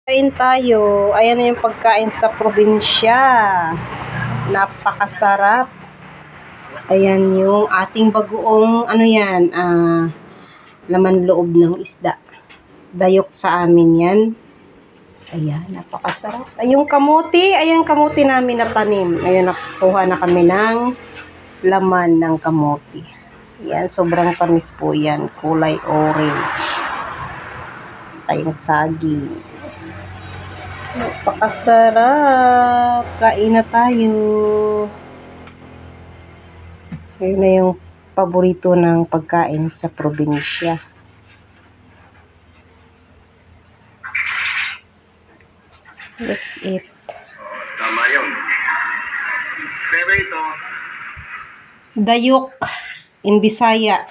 Kain tayo. Ayan na yung pagkain sa probinsya. Napakasarap. Ayan yung ating bagoong, laman loob ng isda. Dayok sa amin yan. Ayan, napakasarap. Ay, yung kamuti, ayan kamuti namin na tanim. Ayan, nakuha na kami ng laman ng kamuti. Ayan, sobrang tamis po yan. Kulay orange. Saka yung saging. Napakasarap. Kain na tayo. Yun na yung paborito ng pagkain sa probinsya. Let's eat. Tama yun. Pero ito, Dayok in Bisaya.